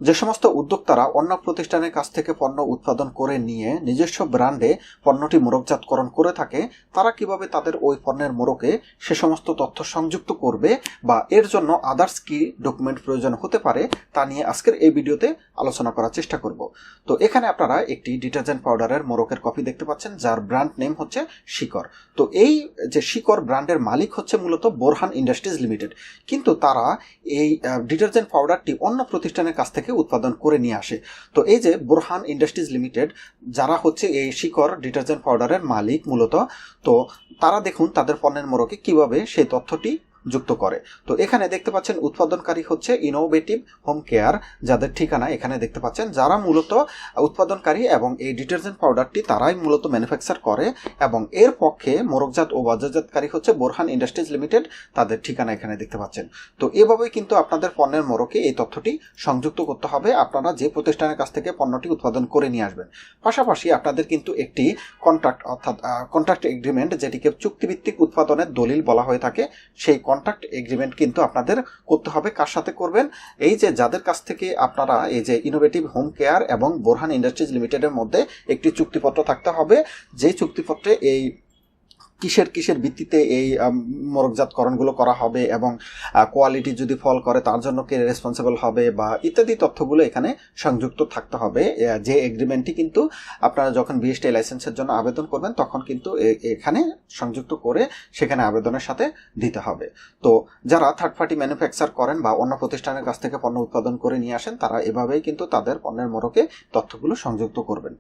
যে সমস্ত উদ্যোক্তারা অন্য প্রতিষ্ঠানের কাছ থেকে পণ্য উৎপাদন করে নিয়ে নিজস্ব ব্র্যান্ডে পণ্যটি মোড়কজাতকরণ করে থাকে, তারা কিভাবে তাদের ওই পণ্যের মোড়কে সে সমস্ত তথ্য সংযুক্ত করবে বা এর জন্য আদার্স কি ডকুমেন্ট প্রয়োজন হতে পারে তা নিয়ে আজকের এই ভিডিওতে আলোচনা করার চেষ্টা করব। তো এখানে আপনারা একটি ডিটারজেন্ট পাউডারের মোড়কের কপি দেখতে পাচ্ছেন, যার ব্র্যান্ড নেম হচ্ছে শিকর। তো এই যে শিকর ব্র্যান্ডের মালিক হচ্ছে মূলত বোরহান ইন্ডাস্ট্রিজ লিমিটেড, কিন্তু তারা এই ডিটারজেন্ট পাউডারটি অন্য প্রতিষ্ঠানের কাছ থেকে উৎপাদন করে নিয়ে আসে। তো এই যে বোরহান ইন্ডাস্ট্রিজ লিমিটেড, যারা হচ্ছে এই শিকর ডিটারজেন্ট পাউডারের মালিক মূলত, তো তারা দেখুন তাদের পণ্যের মোড়কে কিভাবে সেই তথ্যটি যুক্ত করে। তো এখানে দেখতে পাচ্ছেন উৎপাদনকারী হচ্ছে ইনোভেটিভ হোম কেয়ার, যাদের ঠিকানা এখানে দেখতে পাচ্ছেন, যারা মূলত উৎপাদনকারী এবং এই ডিটারজেন্ট পাউডারটি তারাই মূলত ম্যানুফ্যাকচার করে, এবং এর পক্ষে মোড়কজাত ও বাজারজাতকারী হচ্ছে বোরহান ইন্ডাস্ট্রিজ লিমিটেড, তাদের ঠিকানা এখানে দেখতে পাচ্ছেন। তো এভাবেই কিন্তু আপনাদের পণ্যের মোড়কে এই তথ্যটি সংযুক্ত করতে হবে আপনারা যে প্রতিষ্ঠানের কাছ থেকে পণ্যটি উৎপাদন করে নিয়ে আসবেন। পাশাপাশি আপনাদের কিন্তু একটি কন্ট্রাক্ট অর্থাৎ কন্ট্রাক্ট এগ্রিমেন্ট, যেটিকে চুক্তিভিত্তিক উৎপাদনের দলিল বলা হয়ে থাকে, সেই কন্ট্রাক্ট এগ্রিমেন্ট কিন্তু আপনাদের করতে হবে। কার সাথে করবেন? এই যে যাদের কাছ থেকে আপনারা এই যে ইনোভেটিভ হোম কেয়ার এবং বোরহান ইন্ডাস্ট্রিজ লিমিটেডের মধ্যে একটি চুক্তিপত্র থাকতে হবে, যে চুক্তিপত্রে এই কিসের ভিত্তিতে এই মোড়কজাতকরণগুলো করা হবে এবং কোয়ালিটি যদি ফল করে তার জন্য কে রেসপন্সিবল হবে বা ইত্যাদি তথ্যগুলো এখানে সংযুক্ত থাকতে হবে। যে এগ্রিমেন্টটি কিন্তু আপনারা যখন বিএসটি লাইসেন্সের জন্য আবেদন করবেন তখন কিন্তু এখানে সংযুক্ত করে সেখানে আবেদনের সাথে দিতে হবে। তো যারা থার্ড পার্টি ম্যানুফ্যাকচার করেন বা অন্য প্রতিষ্ঠানের কাছ থেকে পণ্য উৎপাদন করে নিয়ে আসেন, তারা এভাবেই কিন্তু তাদের পণ্যের মোড়কে তথ্যগুলো সংযুক্ত করবেন।